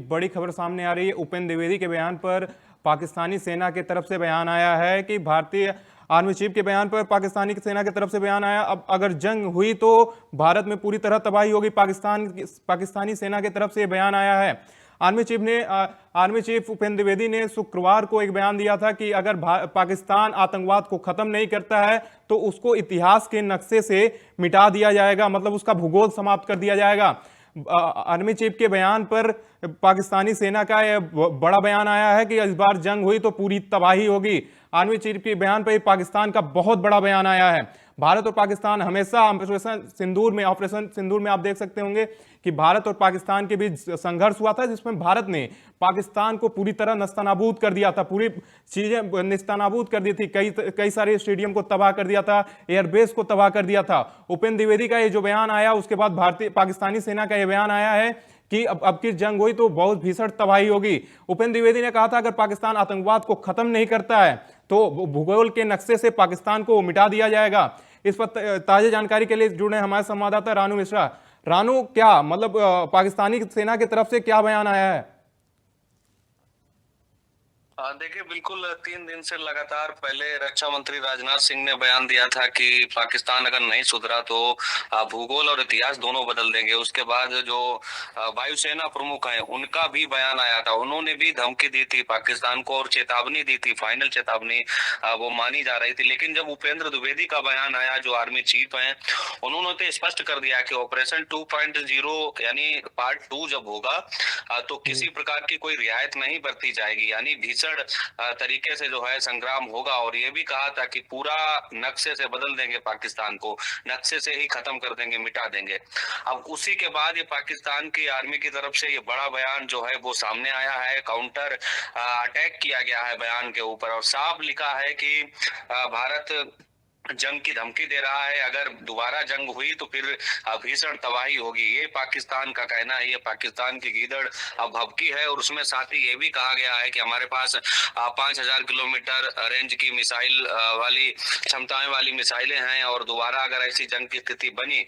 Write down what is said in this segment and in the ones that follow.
बड़ी खबर सामने आ रही है। उपेंद्र द्विवेदी के बयान पर पाकिस्तानी सेना की तरफ से बयान आया है कि भारतीय आर्मी चीफ के बयान पर पाकिस्तानी सेना की तरफ से बयान आया। अब अगर जंग हुई तो भारत में पूरी तरह तबाही होगी। पाकिस्तानी सेना की तरफ से बयान आया है। आर्मी चीफ उपेंद्र द्विवेदी ने शुक्रवार को एक बयान दिया था कि अगर पाकिस्तान आतंकवाद को खत्म नहीं करता है तो उसको इतिहास के नक्शे से मिटा दिया जाएगा, मतलब उसका भूगोल समाप्त कर दिया जाएगा। आर्मी चीफ के बयान पर पाकिस्तानी सेना का यह बड़ा बयान आया है कि इस बार जंग हुई तो पूरी तबाही होगी। आर्मी चीफ के बयान पर पाकिस्तान का बहुत बड़ा बयान आया है। भारत और पाकिस्तान हमेशा ऑपरेशन सिंदूर में आप देख सकते होंगे कि भारत और पाकिस्तान के बीच संघर्ष हुआ था, जिसमें भारत ने पाकिस्तान को पूरी तरह नस्तानाबूद कर दिया था, पूरी चीजें नस्तानाबूद कर दी थी। कई सारे स्टेडियम को तबाह कर दिया था, एयरबेस को तबाह कर दिया था। उपेंद्र द्विवेदी का ये जो बयान आया, उसके बाद पाकिस्तानी सेना का यह बयान आया है कि अब की जंग हुई तो बहुत भीषण तबाही होगी। उपेंद्र द्विवेदी ने कहा था अगर पाकिस्तान आतंकवाद को खत्म नहीं करता है तो भूगोल के नक्शे से पाकिस्तान को मिटा दिया जाएगा। इस पर ताजा जानकारी के लिए जुड़े हमारे संवाददाता रानू मिश्रा। रानू, क्या मतलब पाकिस्तानी सेना की तरफ से क्या बयान आया है? देखिए, बिल्कुल 3 दिन से लगातार पहले रक्षा मंत्री राजनाथ सिंह ने बयान दिया था कि पाकिस्तान अगर नहीं सुधरा तो भूगोल और इतिहास दोनों बदल देंगे। उसके बाद जो वायुसेना प्रमुख हैं उनका भी बयान आया था, उन्होंने भी धमकी दी थी पाकिस्तान को और चेतावनी दी थी, फाइनल चेतावनी वो मानी जा रही थी। लेकिन जब उपेंद्र द्विवेदी का बयान आया, जो आर्मी चीफ हैं, उन्होंने तो स्पष्ट कर दिया कि ऑपरेशन 2.0 यानी पार्ट 2 जब होगा तो किसी प्रकार की कोई रियायत नहीं बरती जाएगी, यानी भीषण तरीके से जो है संग्राम होगा। और ये भी कहा था कि पूरा नक्शे से बदल देंगे पाकिस्तान को, नक्शे से ही खत्म कर देंगे, मिटा देंगे। अब उसी के बाद ये पाकिस्तान की आर्मी की तरफ से ये बड़ा बयान जो है वो सामने आया है। काउंटर अटैक किया गया है बयान के ऊपर और साफ लिखा है कि भारत जंग की धमकी दे रहा है, अगर दोबारा जंग हुई तो फिर भीषण तबाही होगी। ये पाकिस्तान का कहना है, ये पाकिस्तान की गीदड़ भभकी है। और उसमें साथ ही ये भी कहा गया है कि हमारे पास 5000 किलोमीटर रेंज की मिसाइल वाली क्षमताएं वाली मिसाइलें हैं और दोबारा अगर ऐसी जंग की स्थिति बनी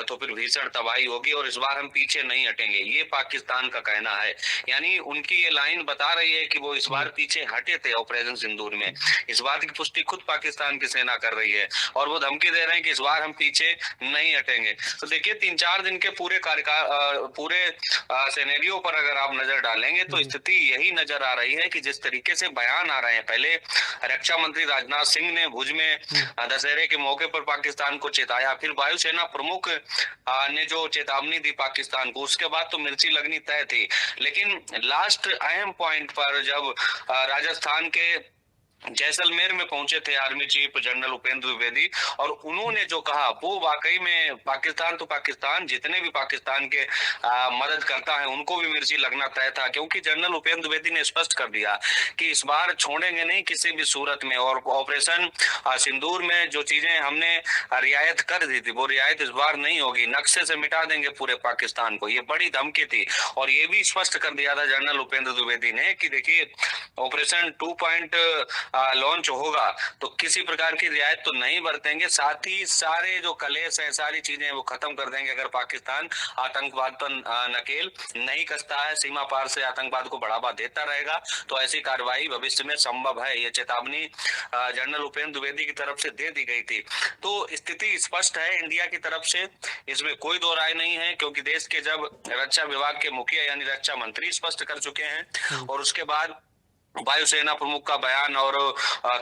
तो फिर भीषण तबाही होगी और इस बार हम पीछे नहीं हटेंगे, ये पाकिस्तान का कहना है। यानी उनकी ये लाइन बता रही है कि वो इस बार पीछे हटे थे ऑपरेशन सिंदूर में। इस बात की पुष्टि खुद पाकिस्तान की सेना कर रही है और वो धमकी दे रहे हैं कि इस बार हम पीछे नहीं हटेंगे। तो देखिए, 3-4 दिन के पूरे सिनेरियो पर अगर आप नजर डालेंगे तो स्थिति यही नजर आ रही है कि जिस तरीके से बयान आ रहे हैं, पहले रक्षा मंत्री राजनाथ सिंह ने भुज में दशहरे के मौके पर पाकिस्तान को चेताया, फिर वायुसेना प्रमुख ने जो चेतावनी दी पाकिस्तान को, उसके बाद तो मिर्ची लगनी तय थी। लेकिन लास्ट अहम पॉइंट पर जब राजस्थान के जैसलमेर में पहुंचे थे army chief general Upendra Dwivedi और उन्होंने जो कहा वो वाकई में पाकिस्तान तो पाकिस्तान, जितने भी पाकिस्तान के मदद करता है उनको भी मिर्ची लगना तय था। क्योंकि जनरल उपेंद्र द्विवेदी ने स्पष्ट कर दिया कि इस बार छोड़ेंगे नहीं किसी भी सूरत में, और ऑपरेशन सिंदूर में जो चीजें हमने रियायत कर दी थी वो रियायत इस बार नहीं होगी, नक्शे से मिटा देंगे पूरे पाकिस्तान को। ये बड़ी धमकी थी और ये भी स्पष्ट कर दिया था जनरल उपेंद्र द्विवेदी ने कि देखिए, ऑपरेशन 2 लॉन्च होगा तो किसी प्रकार की रियायत तो नहीं बरतेंगे, साथ ही सारे जो कलेश है, सारी चीजें वो खत्म कर देंगे अगर पाकिस्तान आतंकवाद पर नकेल नहीं कसता है, सीमा पार से आतंकवाद को बढ़ावा देता रहेगा तो ऐसी कार्रवाई भविष्य में संभव है। ये चेतावनी जनरल उपेंद्र द्विवेदी की तरफ से दे दी गई थी। तो स्थिति स्पष्ट है इंडिया की तरफ से, इसमें कोई दो राय नहीं है, क्योंकि देश के जब रक्षा विभाग के मुखिया यानी रक्षा मंत्री स्पष्ट कर चुके हैं और उसके बाद वायुसेना प्रमुख का बयान और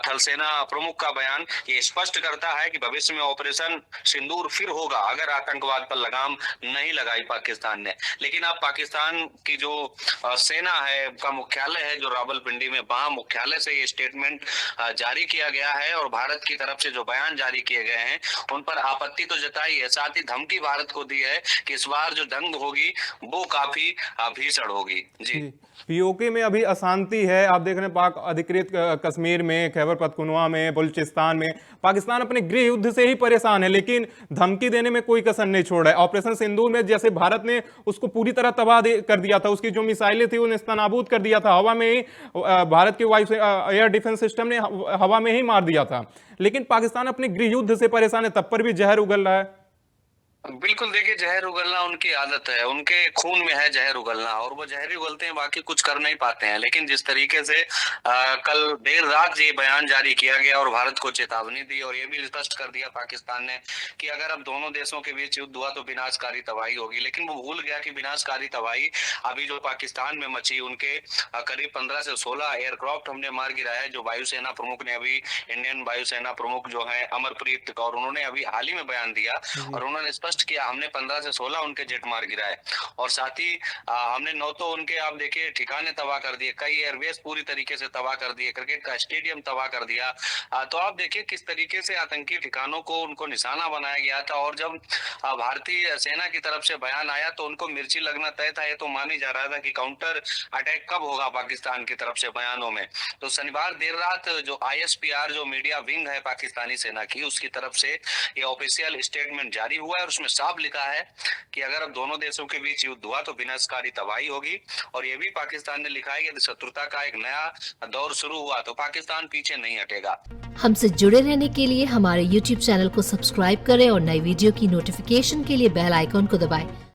थल सेना प्रमुख का बयान ये स्पष्ट करता है कि भविष्य में ऑपरेशन सिंदूर फिर होगा अगर आतंकवाद पर लगाम नहीं लगाई पाकिस्तान ने। लेकिन अब पाकिस्तान की जो सेना है का मुख्यालय है जो रावलपिंडी में, वहां मुख्यालय से ये स्टेटमेंट जारी किया गया है और भारत की तरफ से जो बयान जारी किए गए हैं उन पर आपत्ति तो जताई है, साथ ही धमकी भारत को दी है कि इस बार जो जंग होगी वो काफी भीषण होगी। जी, पीओके में अभी अशांति है। आप देख रहे हैं पाक अधिकृत कश्मीर में, खैबर पख्तूनख्वा में, बलूचिस्तान में पाकिस्तान अपने गृह युद्ध से ही परेशान है, लेकिन धमकी देने में कोई कसर नहीं छोड़ रहा है। ऑपरेशन सिंदूर में जैसे भारत ने उसको पूरी तरह तबाह कर दिया था, उसकी जो मिसाइलें थी उन्हें नेस्तनाबूद कर दिया था, हवा में ही भारत के वायु एयर डिफेंस सिस्टम ने हवा में ही मार दिया था। लेकिन पाकिस्तान अपने गृह युद्ध से परेशान है, तब पर भी जहर उगल रहा है। बिल्कुल, देखिए जहर उगलना उनकी आदत है, उनके खून में है जहर उगलना और वो जहर ही उगलते हैं, बाकी कुछ कर नहीं पाते हैं। लेकिन जिस तरीके से कल देर रात ये बयान जारी किया गया और भारत को चेतावनी दी और ये भी स्पष्ट कर दिया पाकिस्तान ने कि अगर अब दोनों देशों के बीच युद्ध हुआ तो विनाशकारी तबाही होगी। लेकिन वो भूल गया कि विनाशकारी तबाही अभी जो पाकिस्तान में मची, उनके करीब 15 से 16 एयरक्राफ्ट हमने मार गिराया है, जो वायुसेना प्रमुख ने अभी, इंडियन वायुसेना प्रमुख जो है अमरप्रीत कौर, उन्होंने अभी हाल ही में बयान दिया और उन्होंने स्पष्ट किया हमने 15 से 16 उनके जेट मार गिराए और साथ ही हमने 9 तो उनके, आप देखिए, ठिकाने तबाह कर दिए, कई एयरबेस पूरी तरीके से तबाह कर दिए, क्रिकेट का स्टेडियम तबाह कर दिया। तो आप देखिए किस तरीके से आतंकी ठिकानों को उनको निशाना बनाया गया था और जब भारतीय सेना की तरफ से बयान आया तो उनको मिर्ची लगना तय था। ये तो मान ही जा रहा था कि काउंटर अटैक कब होगा पाकिस्तान की तरफ से बयानों में। तो शनिवार देर रात जो ISPR जो मीडिया विंग है पाकिस्तानी सेना की, उसकी तरफ से ये ऑफिशियल स्टेटमेंट जारी हुआ है और उसमें साफ लिखा है कि अगर अब दोनों देशों के बीच युद्ध हुआ तो विनाशकारी तबाही होगी। और ये भी पाकिस्तान ने लिखा है कि यदि शत्रुता का एक नया दौर शुरू हुआ तो पाकिस्तान पीछे नहीं हटेगा। हमसे जुड़े रहने के लिए हमारे YouTube चैनल को सब्सक्राइब करें और नई वीडियो की नोटिफिकेशन के लिए बेल आइकॉन को दबाएं।